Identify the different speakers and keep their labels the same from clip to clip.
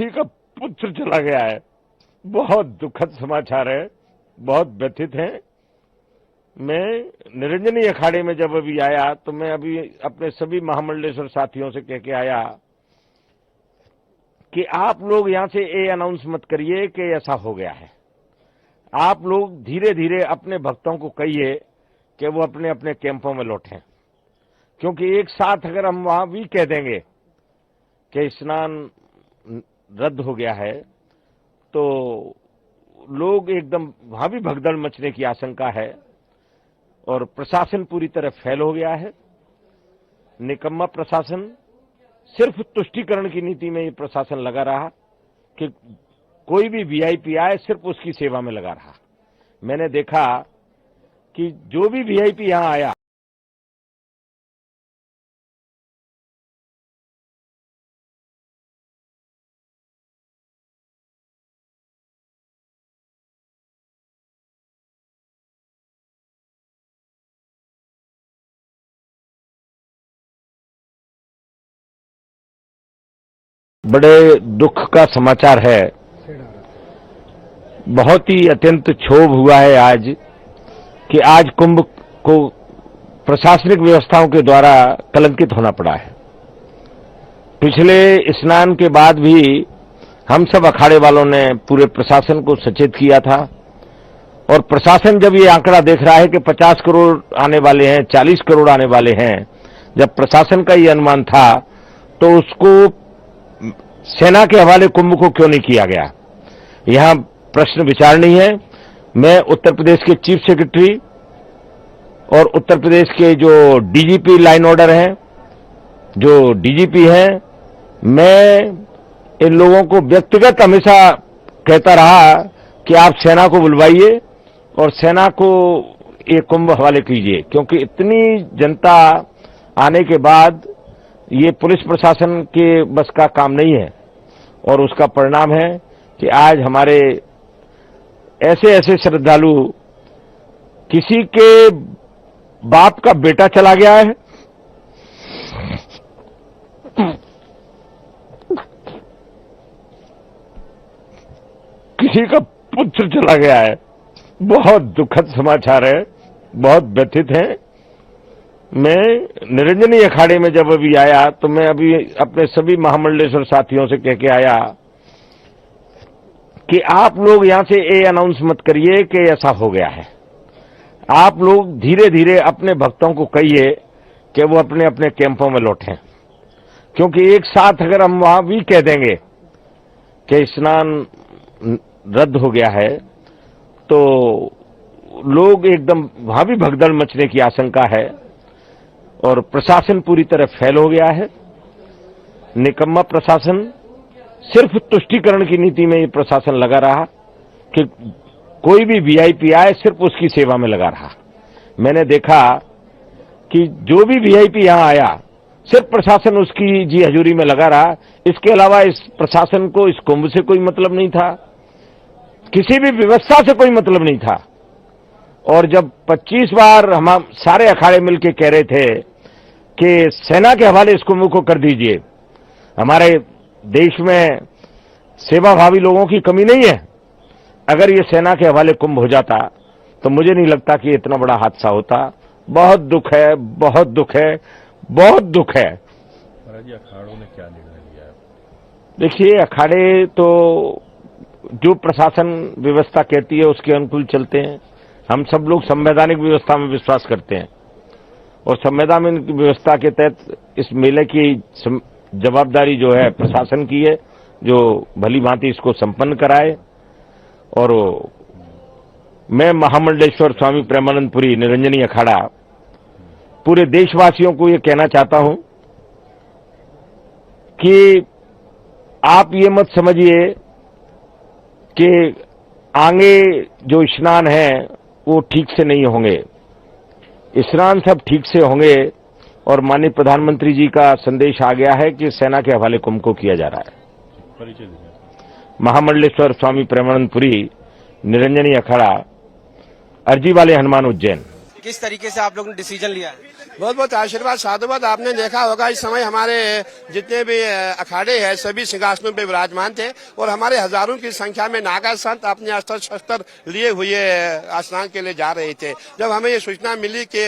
Speaker 1: किसी का पुत्र चला गया है। बहुत दुखद समाचार है, बहुत व्यथित हैं। मैं निरंजनी अखाड़े में जब अभी आया तो मैं अभी अपने सभी महामंडलेश्वर साथियों से कह के आया कि आप लोग यहां से ये अनाउंस मत करिए कि ऐसा हो गया है। आप लोग धीरे धीरे अपने भक्तों को कहिए कि वो अपने अपने कैंपों में लौटें, क्योंकि एक साथ अगर हम वहां भी कह देंगे कि स्नान रद्द हो गया है तो लोग एकदम वहां भी भगदड़ मचने की आशंका है और प्रशासन पूरी तरह फेल हो गया है। निकम्मा प्रशासन, सिर्फ तुष्टीकरण की नीति में ये प्रशासन लगा रहा कि कोई भी वीआईपी आए सिर्फ उसकी सेवा में लगा रहा। मैंने देखा कि जो भी वीआईपी यहां आया बड़े दुख का समाचार है। बहुत ही अत्यंत क्षोभ हुआ है आज कि आज कुंभ को प्रशासनिक व्यवस्थाओं के द्वारा कलंकित होना पड़ा है। पिछले स्नान के बाद भी हम सब अखाड़े वालों ने पूरे प्रशासन को सचेत किया था और प्रशासन जब ये आंकड़ा देख रहा है कि 50 करोड़ आने वाले हैं, 40 करोड़ आने वाले हैं, जब प्रशासन का ये अनुमान था तो उसको सेना के हवाले कुंभ को क्यों नहीं किया गया, यहां प्रश्न विचारणीय है। मैं उत्तर प्रदेश के चीफ सेक्रेटरी और उत्तर प्रदेश के जो डीजीपी लाइन ऑर्डर हैं, जो डीजीपी हैं, मैं इन लोगों को व्यक्तिगत हमेशा कहता रहा कि आप सेना को बुलवाइए और सेना को ये कुंभ हवाले कीजिए, क्योंकि इतनी जनता आने के बाद ये पुलिस प्रशासन के बस का काम नहीं है और उसका परिणाम है कि आज हमारे ऐसे ऐसे श्रद्धालु, किसी के बाप का बेटा चला गया है, किसी का पुत्र चला गया है। बहुत दुखद समाचार है, बहुत व्यथित हैं। मैं निरंजनी अखाड़े में जब अभी आया तो मैं अभी अपने सभी महामंडलेश्वर साथियों से कह के आया कि आप लोग यहां से ये अनाउंस मत करिए कि ऐसा हो गया है। आप लोग धीरे धीरे अपने भक्तों को कहिए कि वो अपने अपने कैंपों में लौटें, क्योंकि एक साथ अगर हम वहां भी कह देंगे कि स्नान रद्द हो गया है तो लोग एकदम वहां भी भगदड़ मचने की आशंका है और प्रशासन पूरी तरह फेल हो गया है। निकम्मा प्रशासन, सिर्फ तुष्टीकरण की नीति में ये प्रशासन लगा रहा कि कोई भी वीआईपी आए सिर्फ उसकी सेवा में लगा रहा। मैंने देखा कि जो भी वीआईपी यहां आया सिर्फ प्रशासन उसकी जी हजूरी में लगा रहा। इसके अलावा इस प्रशासन को इस कुंभ से कोई मतलब नहीं था, किसी भी व्यवस्था से कोई मतलब नहीं था। और जब 25 बार हम सारे अखाड़े मिलकर कह रहे थे कि सेना के हवाले इस कुंभ को कर दीजिए, हमारे देश में सेवाभावी लोगों की कमी नहीं है। अगर ये सेना के हवाले कुंभ हो जाता तो मुझे नहीं लगता कि इतना बड़ा हादसा होता। बहुत दुख है, बहुत दुख है, बहुत दुख है।
Speaker 2: अखाड़ों ने क्या निर्णय लिया?
Speaker 1: देखिए, अखाड़े तो जो प्रशासन व्यवस्था कहती है उसके अनुकूल चलते हैं। हम सब लोग संवैधानिक व्यवस्था में विश्वास करते हैं और संवैधानिक व्यवस्था के तहत इस मेले की जवाबदारी जो है प्रशासन की है, जो भली भांति इसको संपन्न कराए। और मैं महामंडलेश्वर स्वामी प्रेमानंदपुरी निरंजनी अखाड़ा पूरे देशवासियों को ये कहना चाहता हूं कि आप ये मत समझिए कि आगे जो स्नान है वो ठीक से नहीं होंगे। स्नान सब ठीक से होंगे और माननीय प्रधानमंत्री जी का संदेश आ गया है कि सेना के हवाले कुंभ को किया जा रहा है। महामंडलेश्वर स्वामी प्रेमानंदपुरी निरंजनी अखाड़ा, अर्जी वाले हनुमान, उज्जैन।
Speaker 3: किस तरीके से आप लोगों ने डिसीजन लिया है?
Speaker 4: बहुत बहुत आशीर्वाद साधुवाद। आपने देखा होगा इस समय हमारे जितने भी अखाड़े हैं सभी सिंहासनों पे विराजमान थे और हमारे हजारों की संख्या में नागा संत अपने अस्त्र शस्त्र लिए हुए स्नान के लिए जा रहे थे। जब हमें ये सूचना मिली कि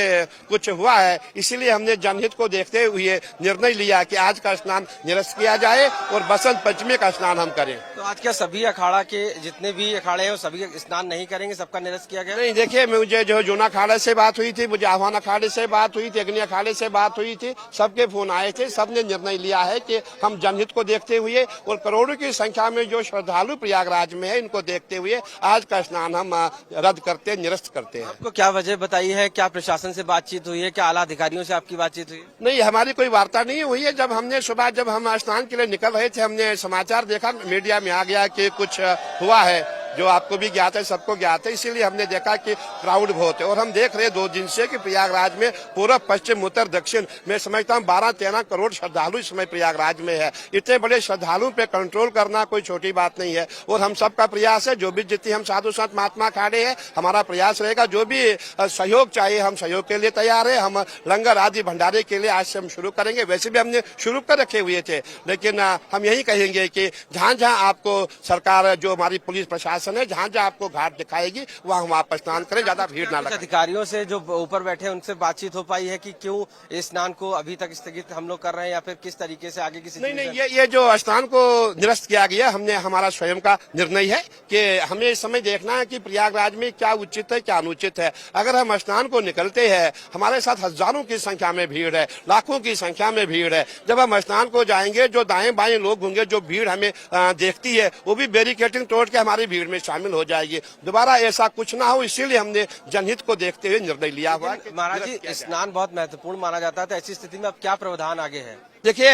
Speaker 4: कुछ हुआ है, इसीलिए हमने जनहित को देखते हुए निर्णय लिया कि आज का स्नान निरस्त किया जाए और बसंत पंचमी का स्नान हम करें।
Speaker 3: तो आज क्या सभी अखाड़ा के जितने भी अखाड़े हैं वो सभी स्नान नहीं करेंगे, सबका निरस्त किया गया?
Speaker 4: नहीं, देखिए मुझे जो जूना अखाड़े से बात हुई थी, मुझे आह्वान अखाड़े से बात हुई थी, अग्नि अखाड़े से बात हुई थी, सबके फोन आए थे। सबने निर्णय लिया है कि हम जनहित को देखते हुए और करोड़ों की संख्या में जो श्रद्धालु प्रयागराज में है इनको देखते हुए आज का स्नान हम रद्द करते, निरस्त करते हैं।
Speaker 3: आपको क्या वजह बताई है? क्या प्रशासन से बातचीत हुई है? क्या आला अधिकारियों से आपकी बातचीत हुई है?
Speaker 4: नहीं, हमारी कोई वार्ता नहीं हुई है। जब हमने सुबह जब हम स्नान के लिए निकल रहे थे, हमने समाचार देखा, मीडिया में आ गया कि कुछ हुआ है, जो आपको भी ज्ञात है, सबको ज्ञात है। इसीलिए हमने देखा कि क्राउड बहुत है और हम देख रहे 2 दिन से कि प्रयागराज में पूर्व पश्चिम उत्तर दक्षिण मैं समझता हूँ 12-13 करोड़ श्रद्धालु इस समय प्रयागराज में है। इतने बड़े श्रद्धालुओं पे कंट्रोल करना कोई छोटी बात नहीं है और हम सबका प्रयास है। जो भी जितनी हम साधु संत महात्मा अखाड़े हैं, हमारा प्रयास रहेगा। जो भी सहयोग चाहिए हम सहयोग के लिए तैयार है। हम लंगर आदि भंडारे के लिए आज से हम शुरू करेंगे। वैसे भी हमने शुरू कर रखे हुए थे, लेकिन हम यही कहेंगे कि जहाँ जहाँ आपको सरकार, जो हमारी पुलिस प्रशासन है, जहाँ जहाँ आपको घाट दिखाएगी वहाँ हम आप स्नान करें, ज्यादा भीड़ ना लगे।
Speaker 3: अधिकारियों से जो ऊपर बैठे हैं उनसे बातचीत हो पाई है कि क्यों इस स्नान को अभी तक स्थगित हम लोग कर रहे हैं या फिर किस तरीके से आगे की?
Speaker 4: नहीं, ये जो स्नान को निरस्त किया गया, हमने हमारा स्वयं का निर्णय है कि हमें इस समय देखना है कि प्रयागराज में क्या उचित है क्या अनुचित है। अगर हम स्नान को निकलते हैं, हमारे साथ हजारों की संख्या में भीड़ है, लाखों की संख्या में भीड़ है। जब हम स्नान को जाएंगे, जो दाएं बाएं लोग होंगे, जो भीड़ हमें देखती है, वो भी बैरिकेडिंग तोड़ के हमारी भीड़ में शामिल हो जाएगी। दोबारा ऐसा कुछ ना हो, इसीलिए हमने जनहित को देखते हुए निर्णय लिया हुआ।
Speaker 3: महाराज जी, स्नान बहुत महत्वपूर्ण माना जाता है, तो ऐसी स्थिति में अब क्या प्रावधान आगे है?
Speaker 4: देखिए,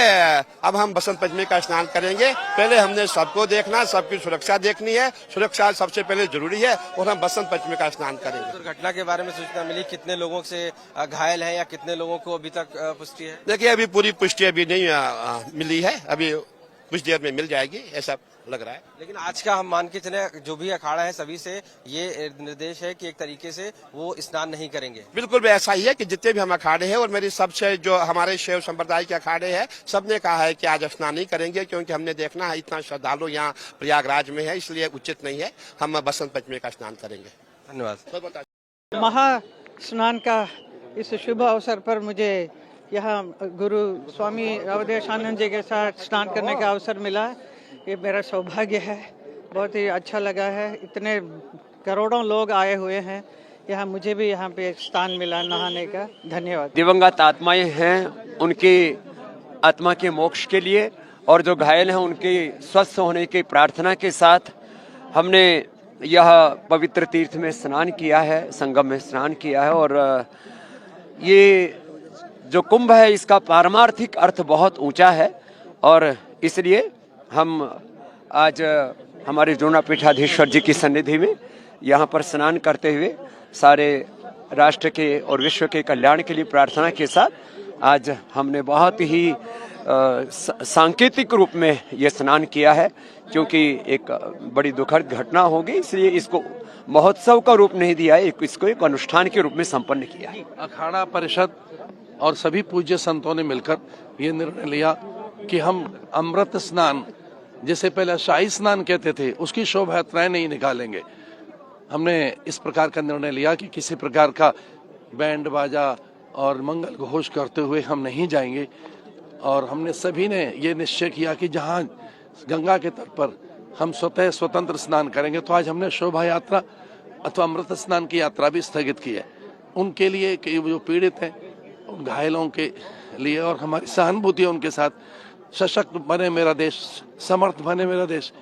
Speaker 4: अब हम बसंत पंचमी का स्नान करेंगे। पहले हमने सबको देखना, सबकी सुरक्षा देखनी है। सुरक्षा सबसे पहले जरूरी है और हम बसंत पंचमी का स्नान करेंगे।
Speaker 3: दुर्घटना के बारे में सूचना मिली, कितने लोगों से घायल हैं या कितने लोगों को अभी तक पुष्टि है?
Speaker 4: देखिए, अभी पूरी पुष्टि अभी नहीं मिली है, अभी कुछ देर में मिल जाएगी ऐसा लग रहा है।
Speaker 3: लेकिन आज का हम मान के चले, जो भी अखाड़ा है सभी से ये निर्देश है कि एक तरीके से वो स्नान नहीं करेंगे।
Speaker 4: बिल्कुल ऐसा ही है कि जितने भी हम अखाड़े हैं और मेरी सबसे जो हमारे शैव संप्रदाय के अखाड़े हैं, सबने कहा है कि आज स्नान नहीं करेंगे, क्योंकि हमने देखना है इतना श्रद्धालु यहाँ प्रयागराज में है, इसलिए उचित नहीं है। हम बसंत पंचमी का स्नान करेंगे।
Speaker 3: धन्यवाद।
Speaker 5: महा स्नान का इस शुभ अवसर पर मुझे यहाँ गुरु स्वामी अवधेशानंद जी के साथ स्नान करने का अवसर मिला। ये मेरा सौभाग्य है, बहुत ही अच्छा लगा है। इतने करोड़ों लोग आए हुए हैं यहाँ, मुझे भी यहाँ पे स्थान मिला नहाने का। धन्यवाद।
Speaker 6: दिवंगत आत्माएं हैं, उनकी आत्मा के मोक्ष के लिए और जो घायल हैं उनके स्वस्थ होने की प्रार्थना के साथ हमने यह पवित्र तीर्थ में स्नान किया है, संगम में स्नान किया है। और ये जो कुंभ है इसका पारमार्थिक अर्थ बहुत ऊंचा है और इसलिए हम आज हमारे जूना पीठाधीश्वर जी की सन्निधि में यहाँ पर स्नान करते हुए सारे राष्ट्र के और विश्व के कल्याण के लिए प्रार्थना के साथ आज हमने बहुत ही सांकेतिक रूप में ये स्नान किया है, क्योंकि एक बड़ी दुखद घटना होगी, इसलिए इसको महोत्सव का रूप नहीं दिया है, इसको एक अनुष्ठान के रूप में संपन्न किया है।
Speaker 7: अखाड़ा परिषद और सभी पूज्य संतों ने मिलकर ये निर्णय लिया कि हम अमृत स्नान, जिसे पहले शाही स्नान कहते थे, उसकी शोभा यात्राएं नहीं निकालेंगे। हमने इस प्रकार का निर्णय लिया कि किसी प्रकार का बैंड बाजा और मंगल घोष करते हुए हम नहीं जाएंगे और हमने सभी ने ये निश्चय किया कि जहाँ गंगा के तट पर हम स्वतः स्वतंत्र स्नान करेंगे, तो आज हमने शोभा यात्रा अथवा अमृत स्नान की यात्रा भी स्थगित की है। उनके लिए जो पीड़ित हैं, उन घायलों के लिए और हमारी सहानुभूति है उनके साथ। सशक्त बने मेरा देश, समर्थ बने मेरा देश,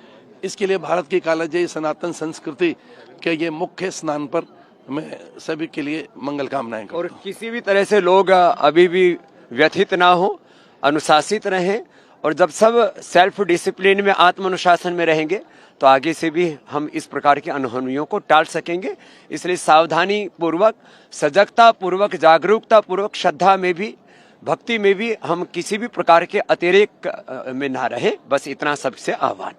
Speaker 7: इसके लिए भारत की कालजयी सनातन संस्कृति के ये मुख्य स्नान पर मैं सभी के लिए मंगल कामनाएं करता हूं।
Speaker 6: और किसी भी तरह से लोग अभी भी व्यथित ना हो, अनुशासित रहें और जब सब सेल्फ डिसिप्लिन में, आत्म अनुशासन में रहेंगे तो आगे से भी हम इस प्रकार की अनहोनियों को टाल सकेंगे। इसलिए सावधानी पूर्वक, सजगता पूर्वक, जागरूकता पूर्वक, श्रद्धा में भी, भक्ति में भी हम किसी भी प्रकार के अतिरेक में ना रहें, बस इतना सबसे आह्वान।